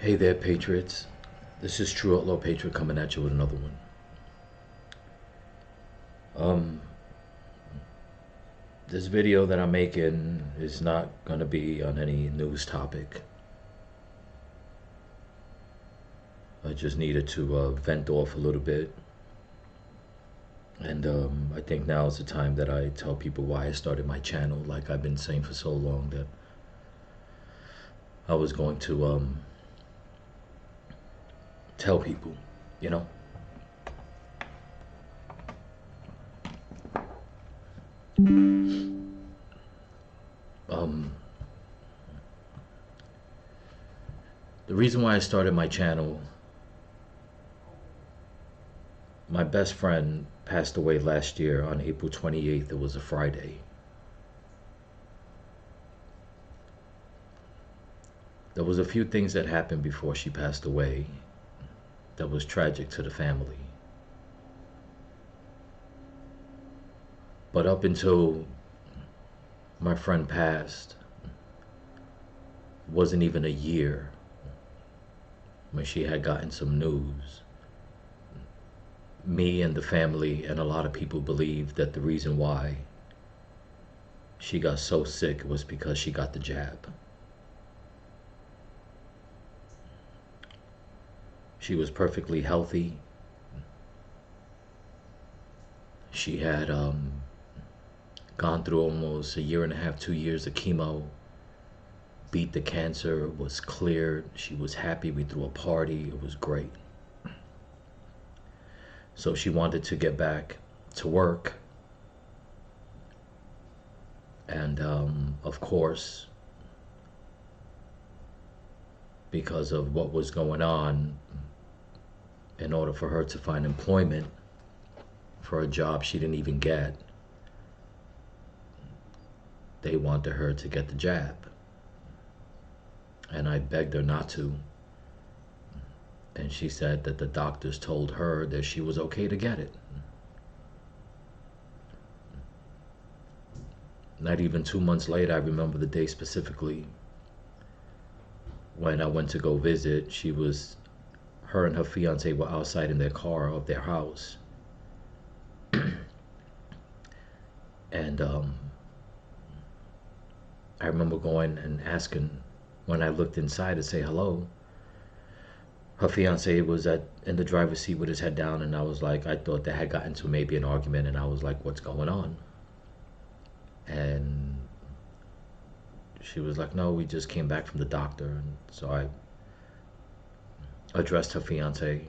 Hey there, Patriots. This is True Outlaw Patriot coming at you with another one. Um, this video that I'm making is not going to be on any news topic. I just needed to vent off a little bit. And I think now is the time that I tell people why I started my channel, like I've been saying for so long that I was going to tell people, you know. Um, the reason why I started my channel, my best friend passed away last year on April 28th. It was a Friday. There was a few things that happened before she passed away that was tragic to the family. But up until my friend passed, wasn't even a year when she had gotten some news. Me and the family and a lot of people believed that the reason why she got so sick was because she got the jab. She was perfectly healthy. She had gone through almost a year and a half, 2 years of chemo, beat the cancer, was cleared. She was happy. We threw a party. It was great. So she wanted to get back to work. And of course, because of what was going on, in order for her to find employment for a job she didn't even get, they wanted her to get the jab. And I begged her not to. And she said that the doctors told her that she was okay to get it. Not even 2 months later, I remember the day specifically, when I went to go visit, her and her fiance were outside in their car of their house. And I remember going and asking, when I looked inside to say hello, her fiance was in the driver's seat with his head down, and I was like, I thought they had gotten to maybe an argument, and I was like, what's going on? And she was like, no, we just came back from the doctor. And so I addressed her fiance,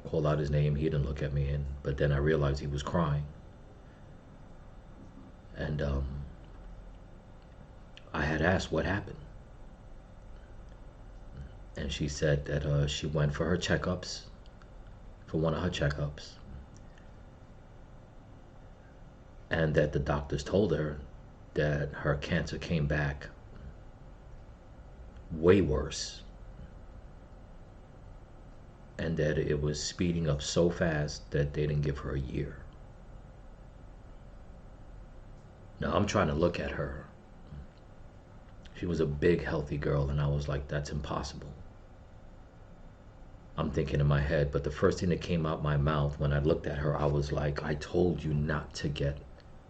called out his name. He didn't look at me, but then I realized he was crying. And I had asked what happened. And she said that she went for her checkups, for one of her checkups, and that the doctors told her that her cancer came back way worse, and that it was speeding up so fast that they didn't give her a year. Now I'm trying to look at her. She was a big, healthy girl, and I was like, that's impossible. I'm thinking in my head, but the first thing that came out my mouth when I looked at her, I was like, I told you not to get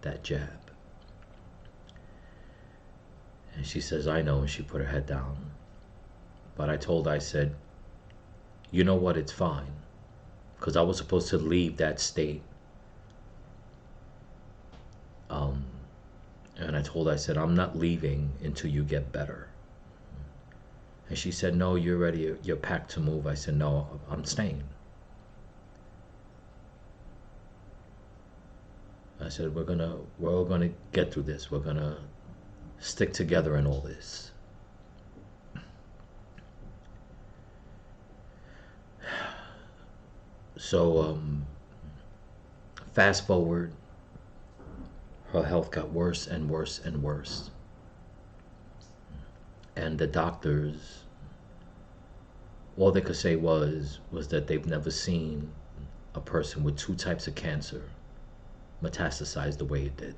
that jab. And she says, I know, and she put her head down. But I said, you know what, it's fine. Because I was supposed to leave that state. And I said, I'm not leaving until you get better. And she said, no, you're ready, you're packed to move. I said, no, I'm staying. I said, we're all gonna get through this. We're gonna stick together in all this. So fast forward, her health got worse and worse and worse. And the doctors, all they could say was that they've never seen a person with 2 types of cancer metastasize the way it did.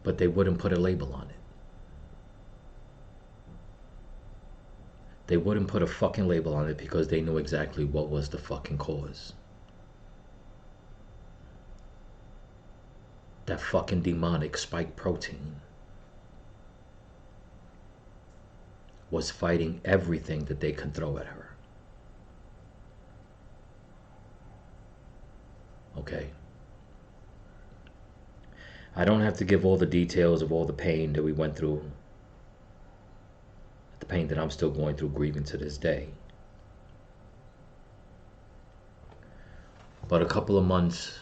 But they wouldn't put a label on it. They wouldn't put a fucking label on it because they knew exactly what was the fucking cause. That fucking demonic spike protein was fighting everything that they could throw at her. Okay? I don't have to give all the details of all the pain that we went through, the pain that I'm still going through, grieving to this day. But a couple of months,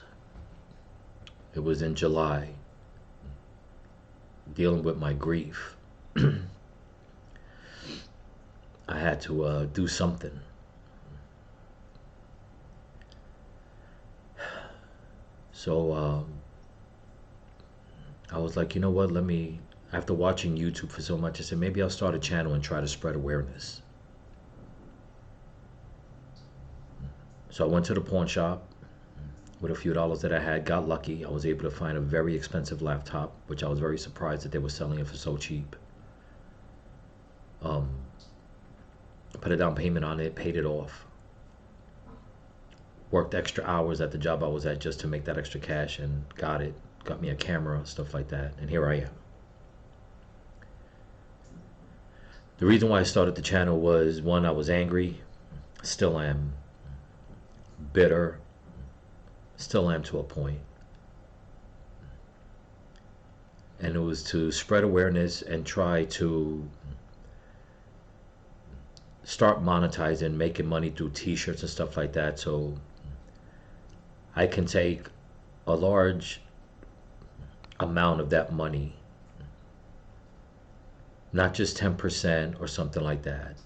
it was in July, dealing with my grief, I had to do something. So I was like, you know what, after watching YouTube for so much, I said, maybe I'll start a channel and try to spread awareness. So I went to the pawn shop with a few dollars that I had, got lucky. I was able to find a very expensive laptop, which I was very surprised that they were selling it for so cheap. Put a down payment on it, paid it off. Worked extra hours at the job I was at just to make that extra cash, and got it. Got me a camera, stuff like that, and here I am. The reason why I started the channel was, one, I was angry, still am, bitter, still am to a point. And it was to spread awareness and try to start monetizing, making money through t-shirts and stuff like that, so I can take a large amount of that money, not just 10% or something like that,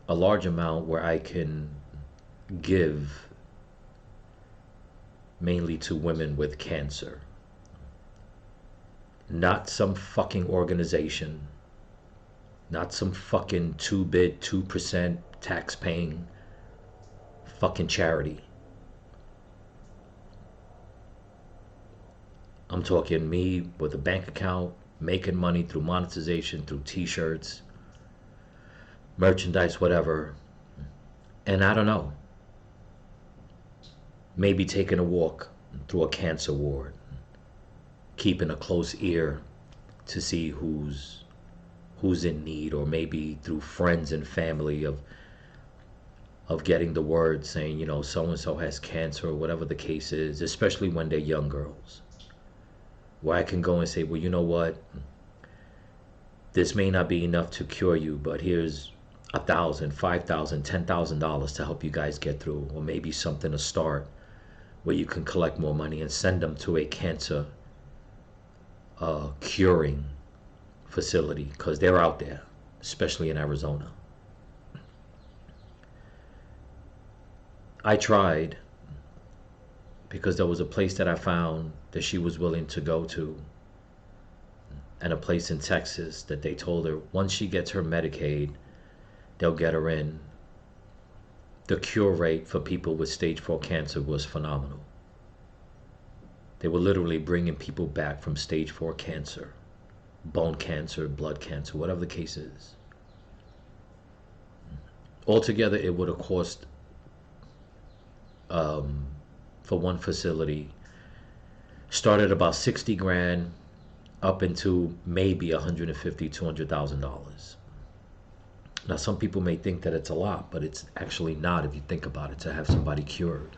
a large amount where I can give mainly to women with cancer. Not some fucking organization, not some fucking 2% tax paying fucking charity. I'm talking me with a bank account, making money through monetization, through t-shirts, merchandise, whatever. And I don't know, maybe taking a walk through a cancer ward, keeping a close ear to see who's in need, or maybe through friends and family of getting the word saying, you know, so-and-so has cancer, or whatever the case is, especially when they're young girls, where I can go and say, well, you know what, this may not be enough to cure you, but here's $1,000, $5,000, $10,000 to help you guys get through, or maybe something to start where you can collect more money and send them to a cancer curing facility, because they're out there, especially in Arizona. I tried, because there was a place that I found that she was willing to go to, and a place in Texas that they told her once she gets her Medicaid, they'll get her in. The cure rate for people with stage 4 cancer was phenomenal. They were literally bringing people back from stage 4 cancer, bone cancer, blood cancer, whatever the case is. Altogether, it would have cost, for one facility, started about 60 grand up into maybe $150,000, $200,000. Now, some people may think that it's a lot, but it's actually not if you think about it, to have somebody cured.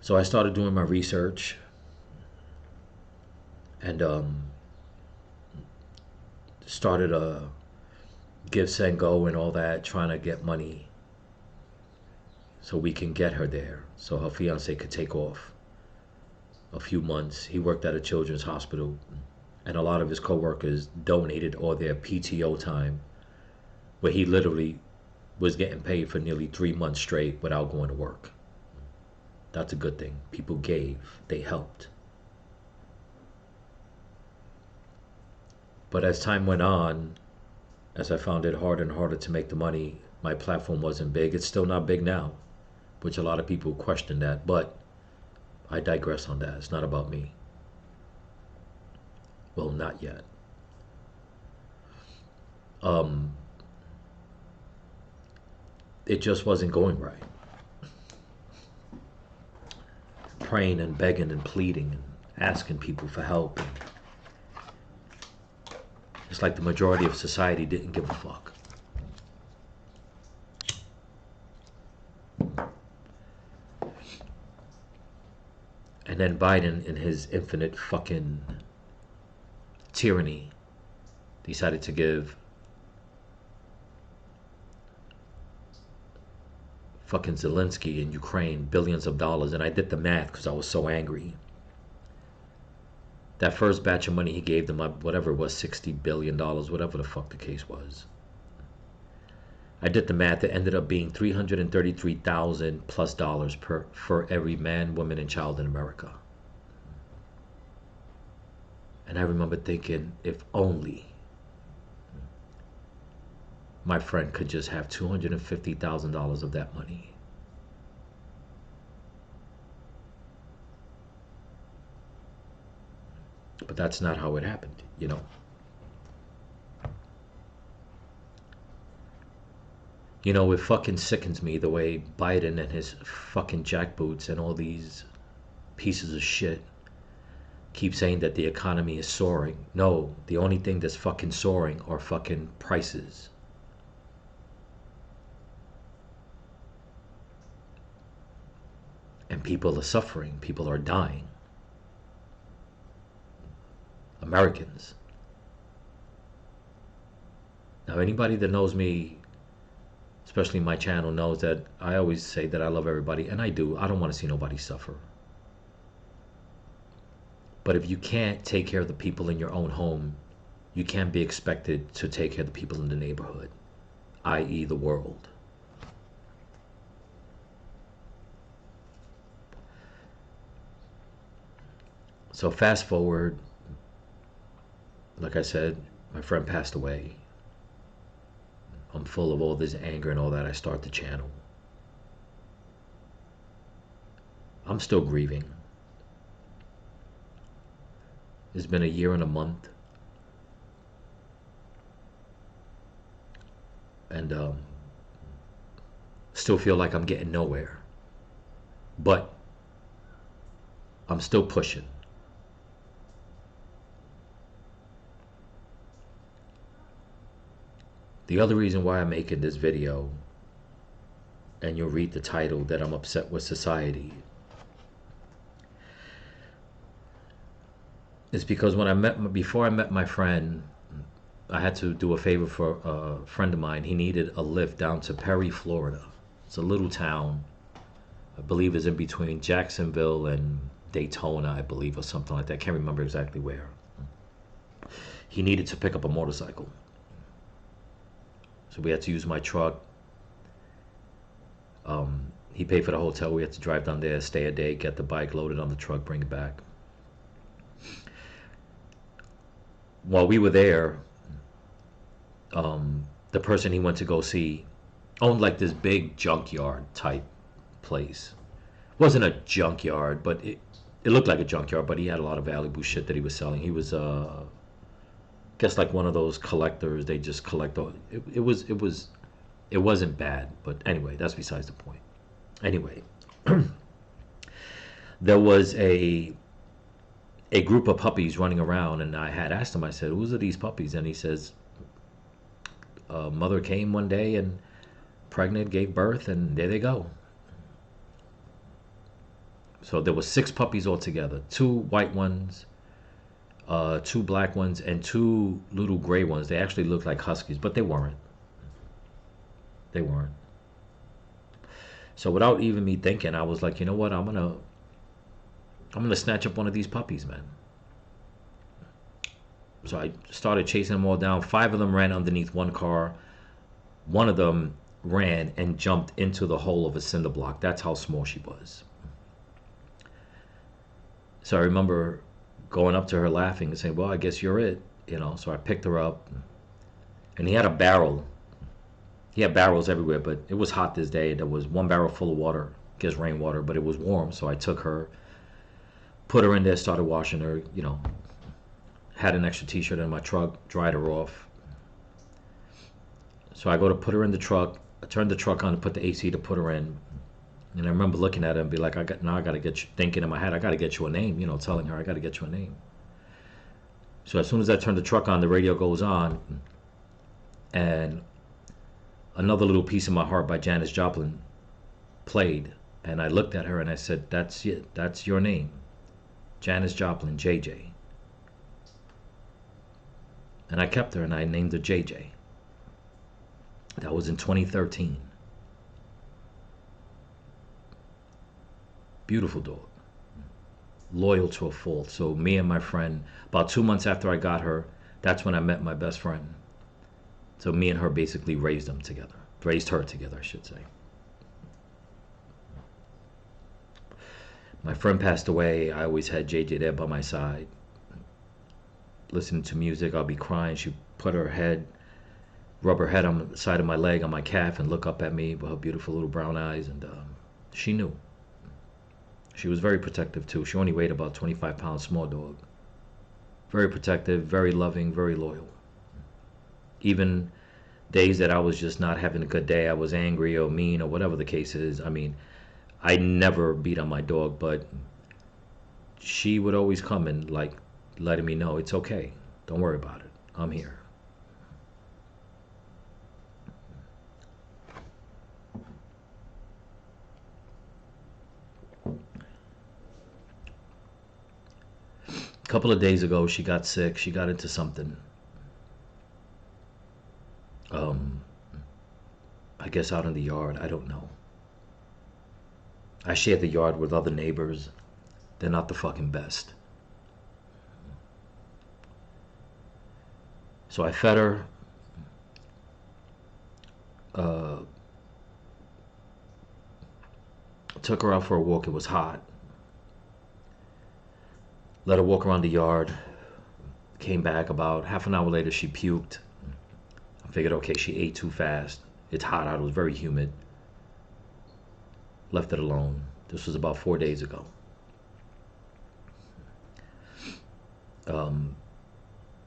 So I started doing my research, and started a Give, Send, Go and all that, trying to get money so we can get her there, so her fiance could take off a few months. He worked at a children's hospital, and a lot of his co-workers donated all their PTO time, where he literally was getting paid for nearly 3 months straight without going to work. That's a good thing. People gave, they helped. But as time went on, as I found it harder and harder to make the money, my platform wasn't big. It's still not big now, which a lot of people question that, but I digress on that. It's not about me. Well, not yet. Um, it just wasn't going right. Praying and begging and pleading and asking people for help. And it's like the majority of society didn't give a fuck. And then Biden, in his infinite fucking tyranny, decided to give fucking Zelensky in Ukraine billions of dollars. And I did the math because I was so angry. That first batch of money he gave them, whatever it was, $60 billion, whatever the fuck the case was. I did the math. It ended up being $333,000 plus for every man, woman, and child in America. And I remember thinking, if only my friend could just have $250,000 of that money. But that's not how it happened, you know. You know, it fucking sickens me the way Biden and his fucking jackboots and all these pieces of shit keep saying that the economy is soaring. No, the only thing that's fucking soaring are fucking prices. And people are suffering. People are dying. Americans. Now, anybody that knows me, especially my channel, knows that I always say that I love everybody, and I do. I don't want to see nobody suffer. But if you can't take care of the people in your own home, you can't be expected to take care of the people in the neighborhood, i.e. the world. So fast forward, like I said, my friend passed away. I'm full of all this anger and all that. I start the channel. I'm still grieving. It's been a year and a month. And still feel like I'm getting nowhere. But I'm still pushing. The other reason why I'm making this video, and you'll read the title, that I'm upset with society, is because before I met my friend, I had to do a favor for a friend of mine. He needed a lift down to Perry, Florida. It's a little town, I believe is in between Jacksonville and Daytona, I believe, or something like that. I can't remember exactly where. He needed to pick up a motorcycle. So we had to use my truck. He paid for the hotel. We had to drive down there, stay a day, get the bike loaded on the truck, bring it back. While we were there, the person he went to go see owned like this big junkyard type place. It wasn't a junkyard, but it looked like a junkyard, but he had a lot of valuable shit that he was selling. He was guess like one of those collectors. They just collect all. It wasn't bad, but anyway, that's besides the point. Anyway, there was a group of puppies running around, and I had asked him. I said, "Whose are these puppies?" And he says, "Mother came one day and pregnant, gave birth, and there they go." So there were 6 puppies altogether: 2 white ones, 2 black ones, and 2 little gray ones. They actually looked like huskies, but they weren't. They weren't. So without even me thinking, I was like, you know what? I'm gonna snatch up one of these puppies, man. So I started chasing them all down. 5 of them ran underneath one car. One of them ran and jumped into the hole of a cinder block. That's how small she was. So I remember going up to her laughing and saying, "Well, I guess you're it." You know, so I picked her up, and he had a barrel. He had barrels everywhere, but it was hot this day. There was one barrel full of water, I guess rainwater, but it was warm. So I took her, put her in there, started washing her, you know. Had an extra t-shirt in my truck, dried her off. So I go to put her in the truck. I turned the truck on to put the AC to put her in. And I remember looking at her and be like, I got to get you, thinking in my head, I got to get you a name, telling her I got to get you a name. So as soon as I turn the truck on, the radio goes on, and Another Little Piece of My Heart by Janis Joplin played. And I looked at her and I said, that's it. That's your name. Janis Joplin, JJ. And I kept her and I named her JJ. That was in 2013. Beautiful dog. Loyal to a fault. So me and my friend, about 2 months after I got her, that's when I met my best friend. So me and her basically raised her together, I should say. My friend passed away. I always had JJ there by my side. Listening to music, I'll be crying. She'd rub her head on the side of my leg, on my calf, and look up at me with her beautiful little brown eyes. And she knew. She was very protective too. She only weighed about 25 pounds, small dog. Very protective, very loving, very loyal. Even days that I was just not having a good day, I was angry or mean or whatever the case is. I mean, I never beat on my dog, but she would always come and like letting me know, it's okay. Don't worry about it. I'm here. A couple of days ago, she got sick. She got into something. I guess out in the yard. I don't know. I share the yard with other neighbors. They're not the fucking best. So I fed her. Took her out for a walk. It was hot. Let her walk around the yard. Came back about half an hour later. She puked. I figured, okay, she ate too fast. It's hot out. It was very humid. Left it alone. This was about 4 days ago.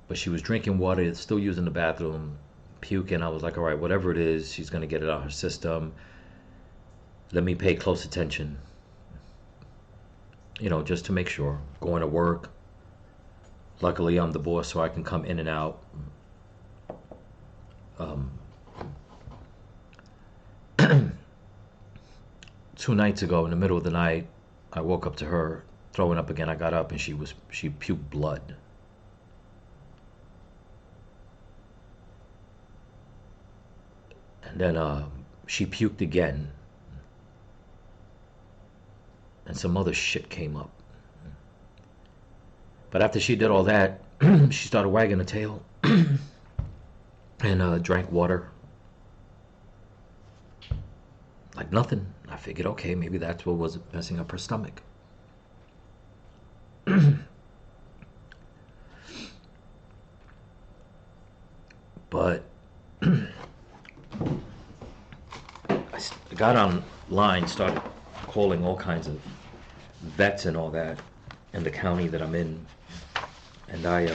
But she was drinking water, still using the bathroom, puking. I was like, all right, whatever it is, she's going to get it out of her system. Let me pay close attention. Just to make sure. Going to work. Luckily, I'm the boss, so I can come in and out. 2 nights ago, in the middle of the night, I woke up to her throwing up again. I got up and she puked blood. And then she puked again. And some other shit came up. But after she did all that, she started wagging her tail and drank water. Like nothing. I figured, okay, maybe that's what was messing up her stomach. But I got online, started calling all kinds of vets and all that in the county that I'm in, and I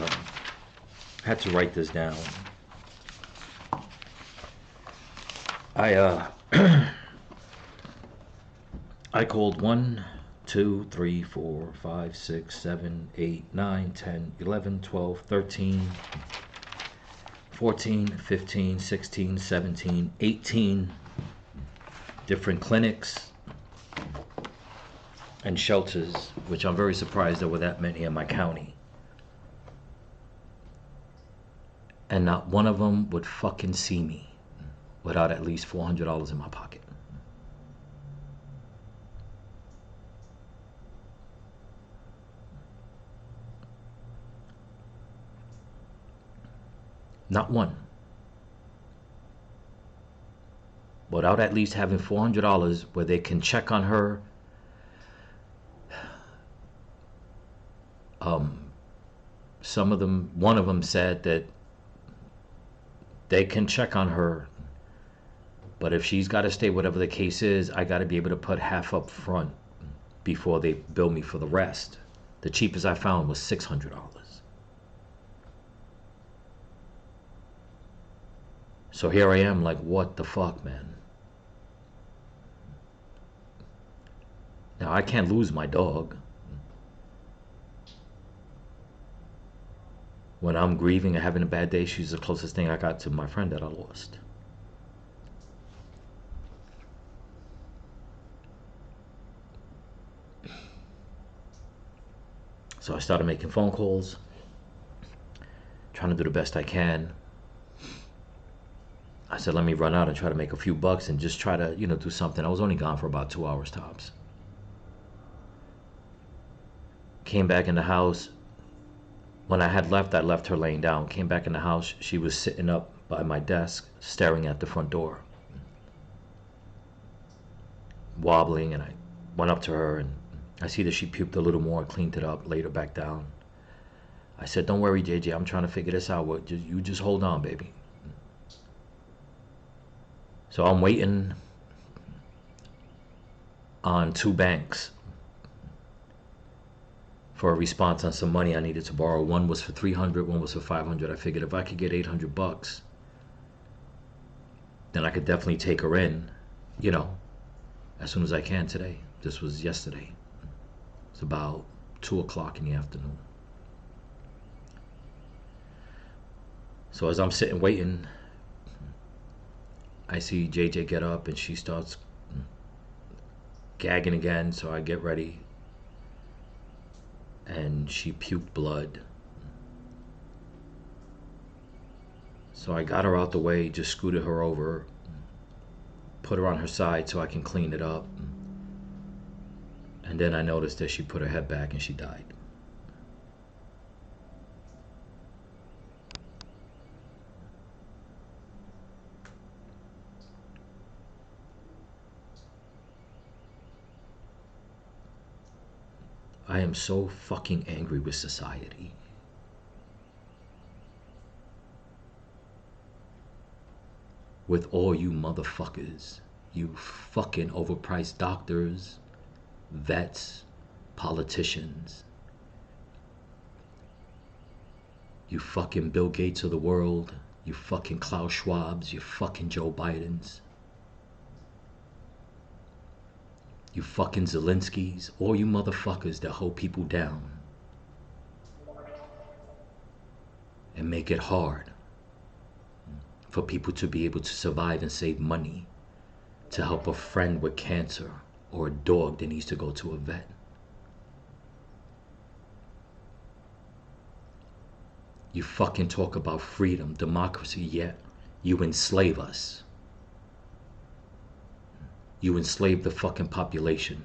had to write this down. I called 1, 2, 3, 4, 5, 6, 7, 8, 9, 10, 11, 12, 13, 14, 15, 16, 17, 18 different clinics and shelters, which I'm very surprised there were that many in my county. And not one of them would fucking see me without at least $400 in my pocket. Not one. Without at least having $400 where they can check on her. One of them said that they can check on her, but if she's got to stay, whatever the case is, I got to be able to put half up front before they bill me for the rest. The cheapest I found was $600. So here I am, like, what the fuck, man? Now, I can't lose my dog. When I'm grieving and having a bad day, she's the closest thing I got to my friend that I lost. So I started making phone calls, trying to do the best I can. I said, let me run out and try to make a few bucks and just try to, do something. I was only gone for about 2 hours tops. Came back in the house. When I had left, I left her laying down. Came back in the house. She was sitting up by my desk, staring at the front door, wobbling, and I went up to her, and I see that she puked a little more, cleaned it up, laid her back down. I said, don't worry, JJ, I'm trying to figure this out. You just hold on, baby. So I'm waiting on 2 banks for a response on some money I needed to borrow. One was for $300, one was for $500. I figured if I could get $800, then I could definitely take her in, as soon as I can today. This was yesterday. It's about 2 o'clock in the afternoon. So as I'm sitting waiting, I see JJ get up and she starts gagging again. So I get ready, and she puked blood. So I got her out the way, just scooted her over, put her on her side so I can clean it up. And then I noticed that she put her head back and she died. I am so fucking angry with society. With all you motherfuckers. You fucking overpriced doctors, vets, politicians. You fucking Bill Gates of the world. You fucking Klaus Schwabs. You fucking Joe Bidens. You fucking Zelenskys, all you motherfuckers that hold people down and make it hard for people to be able to survive and save money to help a friend with cancer or a dog that needs to go to a vet. You fucking talk about freedom, democracy, yet you enslave us. You enslave the fucking population.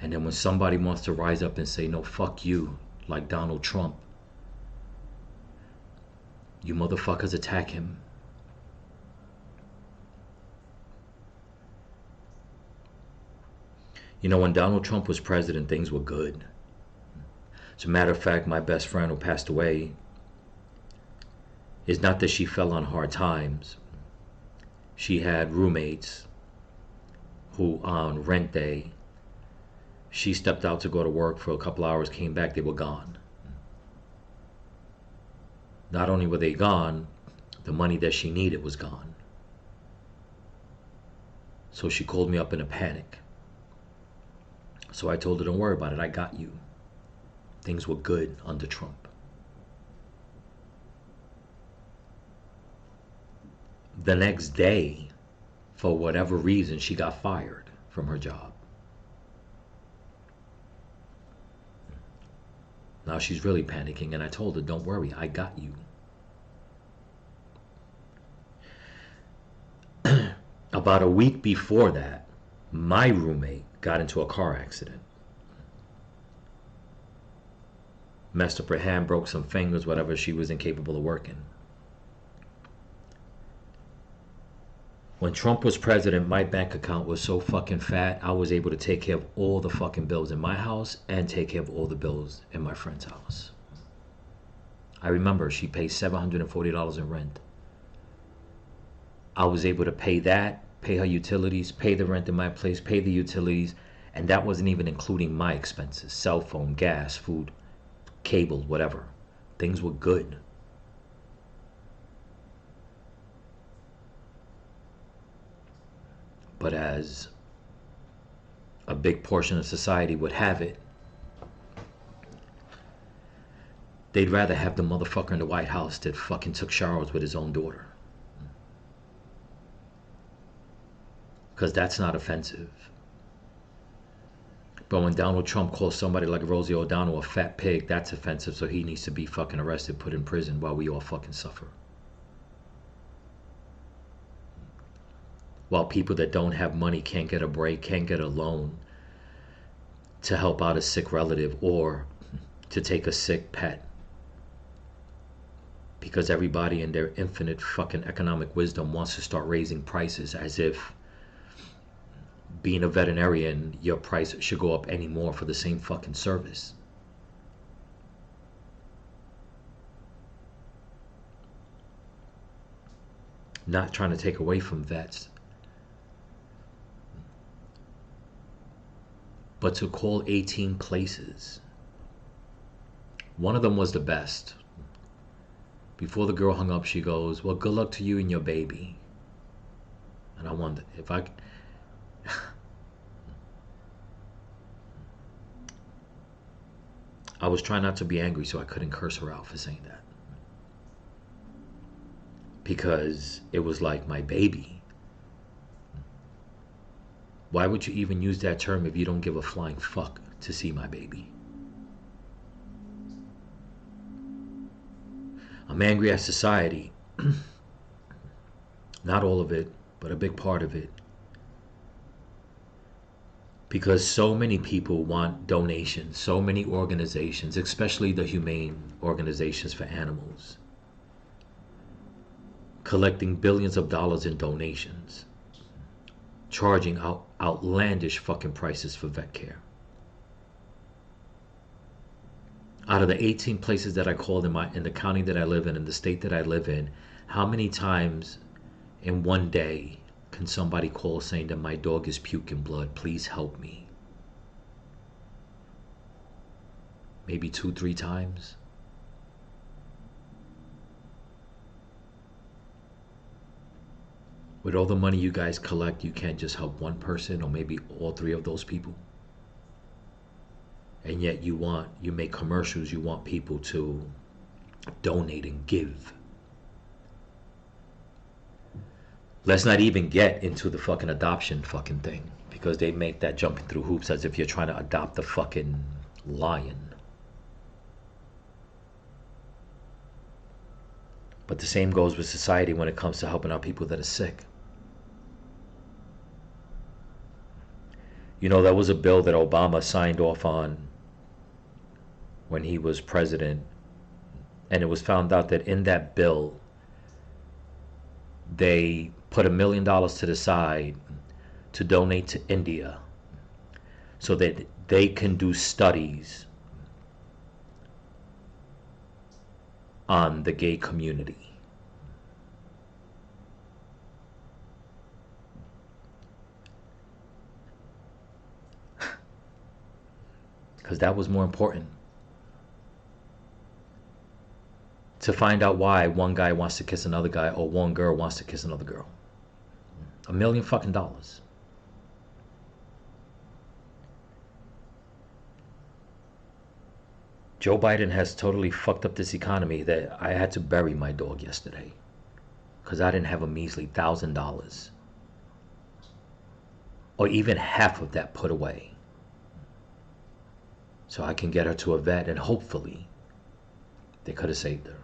And then when somebody wants to rise up and say, no, fuck you, like Donald Trump, you motherfuckers attack him. When Donald Trump was president, things were good. As a matter of fact, my best friend who passed away, it's not that she fell on hard times. She had roommates who on rent day, she stepped out to go to work for a couple hours, came back, they were gone. Not only were they gone, the money that she needed was gone. So she called me up in a panic. So I told her, don't worry about it, I got you. Things were good under Trump. The next day, for whatever reason, she got fired from her job. Now she's really panicking, and I told her, don't worry, I got you. About a week before that, my roommate got into a car accident. Messed up her hand, broke some fingers, whatever, she was incapable of working. When Trump was president, my bank account was so fucking fat, I was able to take care of all the fucking bills in my house and take care of all the bills in my friend's house. I remember she paid $740 in rent. I was able to pay that, pay her utilities, pay the rent in my place, pay the utilities, and that wasn't even including my expenses, cell phone, gas, food, cable, whatever. Things were good. But as a big portion of society would have it, they'd rather have the motherfucker in the White House that fucking took showers with his own daughter. Because that's not offensive. But when Donald Trump calls somebody like Rosie O'Donnell a fat pig, that's offensive, so he needs to be fucking arrested, put in prison while we all fucking suffer. While people that don't have money can't get a break, can't get a loan to help out a sick relative or to take a sick pet. Because everybody in their infinite fucking economic wisdom wants to start raising prices, as if being a veterinarian, your price should go up any more for the same fucking service. Not trying to take away from vets, but to call 18 places. One of them was the best. Before the girl hung up, she goes, well, good luck to you and your baby. And I wondered if I was trying not to be angry, so I couldn't curse her out for saying that. Because it was like, my baby. Why would you even use that term if you don't give a flying fuck to see my baby? I'm angry at society. Not all of it, but a big part of it. Because so many people want donations, so many organizations, especially the humane organizations for animals, collecting billions of dollars in donations, charging outlandish fucking prices for vet care. Out of the 18 places that I called in the county that I live in the state that I live in, how many times in one day can somebody call saying that my dog is puking blood, please help me? Maybe 2-3 times. With all the money you guys collect, you can't just help one person or maybe all 3 of those people. And yet you make commercials, you want people to donate and give. Let's not even get into the fucking adoption fucking thing, because they make that jumping through hoops as if you're trying to adopt a fucking lion. But the same goes with society when it comes to helping out people that are sick. You know, that was a bill that Obama signed off on when he was president, and it was found out that in that bill they put $1 million to the side to donate to India so that they can do studies on the gay community. Because that was more important. To find out why one guy wants to kiss another guy or one girl wants to kiss another girl. $1 million fucking dollars. Joe Biden has totally fucked up this economy that I had to bury my dog yesterday because I didn't have a measly $1,000 or even half of that put away so I can get her to a vet, and hopefully they could have saved her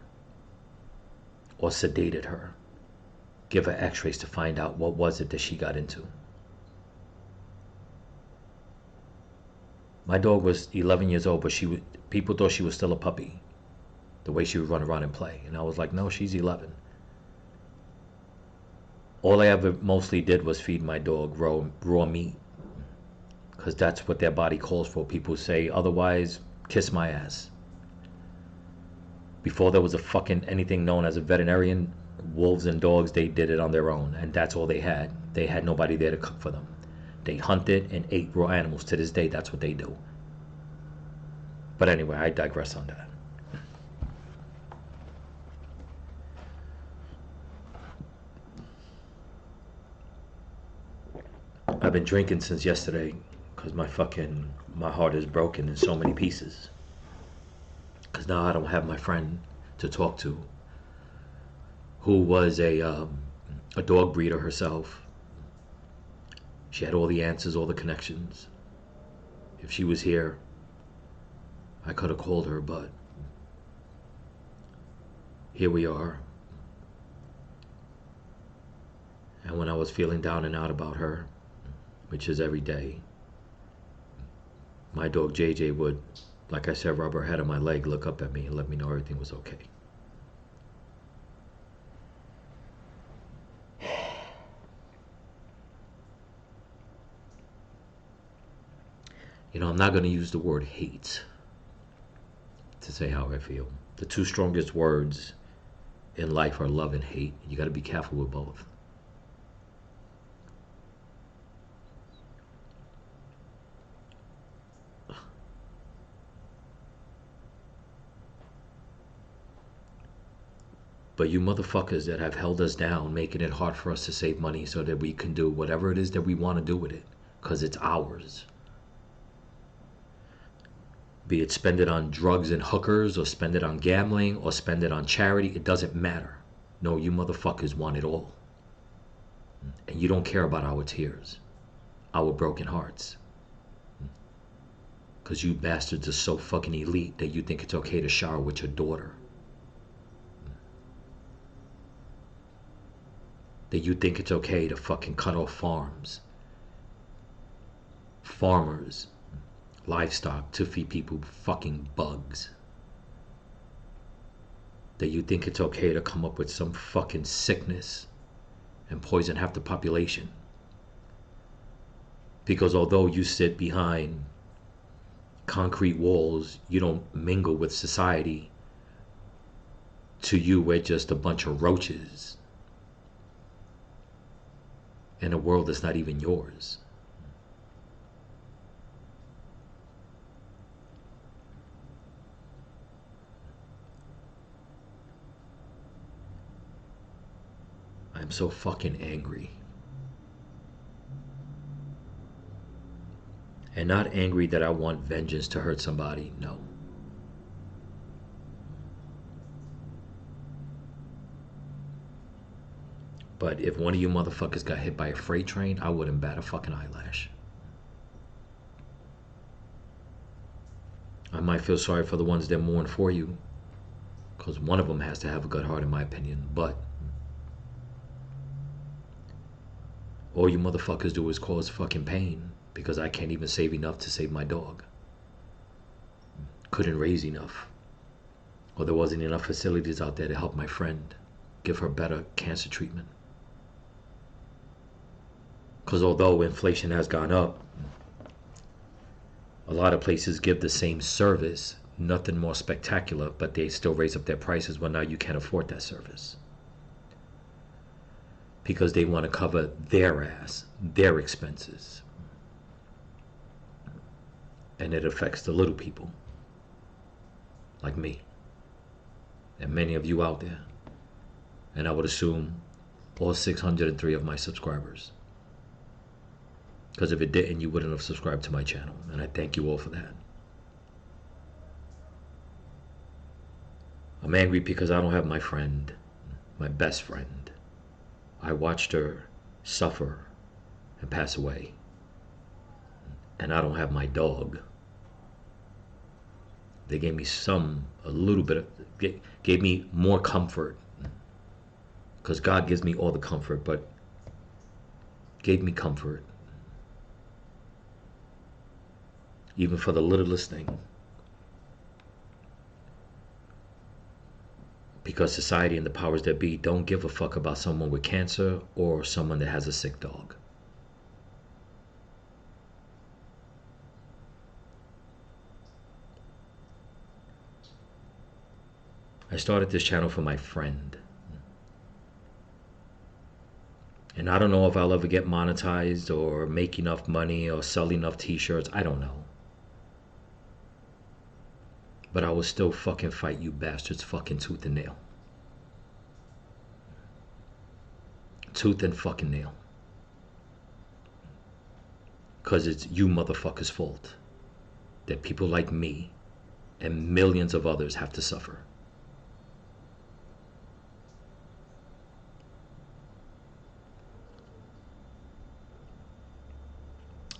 or sedated her, give her x-rays to find out what was it that she got into. My dog was 11 years old, but people thought she was still a puppy, the way she would run around and play. And I was like, no, she's 11. All I ever mostly did was feed my dog raw meat, because that's what their body calls for. People say otherwise, kiss my ass. Before there was a fucking anything known as a veterinarian, wolves and dogs, they did it on their own, and that's all they had. They had nobody there to cook for them. They hunted and ate raw animals. To this day, that's what they do. But anyway, I digress on that. I've been drinking since yesterday because my heart is broken in so many pieces. Because now I don't have my friend to talk to, who was a dog breeder herself. She had all the answers, all the connections. If she was here, I could have called her, but here we are. And when I was feeling down and out about her, which is every day, my dog JJ would, like I said, rub her head on my leg, look up at me, and let me know everything was okay. You know, I'm not going to use the word hate to say how I feel. The two strongest words in life are love and hate. You got to be careful with both. But you motherfuckers that have held us down, making it hard for us to save money so that we can do whatever it is that we want to do with it, because it's ours. Be it spend it on drugs and hookers, or spend it on gambling, or spend it on charity, it doesn't matter. No, you motherfuckers want it all. And you don't care about our tears, our broken hearts. Because you bastards are so fucking elite that you think it's okay to shower with your daughter. That you think it's okay to fucking cut off farms, farmers, livestock to feed people fucking bugs. That you think it's okay to come up with some fucking sickness and poison half the population. Because although you sit behind concrete walls, you don't mingle with society. To you, we're just a bunch of roaches in a world that's not even yours. I'm so fucking angry. And not angry that I want vengeance to hurt somebody, no. But if one of you motherfuckers got hit by a freight train, I wouldn't bat a fucking eyelash. I might feel sorry for the ones that mourn for you, because one of them has to have a good heart in my opinion, but all you motherfuckers do is cause fucking pain, because I can't even save enough to save my dog. Couldn't raise enough. Or there wasn't enough facilities out there to help my friend give her better cancer treatment. Because although inflation has gone up, a lot of places give the same service, nothing more spectacular, but they still raise up their prices when now you can't afford that service. Because they want to cover their ass, their expenses. And it affects the little people, like me, and many of you out there. And I would assume all 603 of my subscribers. Because if it didn't, you wouldn't have subscribed to my channel. And I thank you all for that. I'm angry because I don't have my friend, my best friend. I watched her suffer and pass away. And I don't have my dog. They gave me a little bit of, gave me more comfort. Because God gives me all the comfort, but gave me comfort. Even for the littlest thing. Because society and the powers that be don't give a fuck about someone with cancer or someone that has a sick dog. I started this channel for my friend. And I don't know if I'll ever get monetized or make enough money or sell enough t-shirts. I don't know. But I will still fucking fight you bastards fucking tooth and nail. Tooth and fucking nail. Because it's you motherfuckers' fault that people like me and millions of others have to suffer.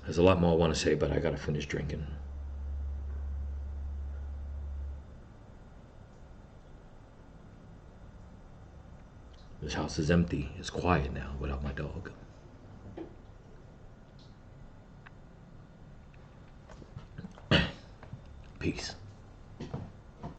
There's a lot more I want to say, but I gotta finish drinking. This house is empty. It's quiet now without my dog. Peace.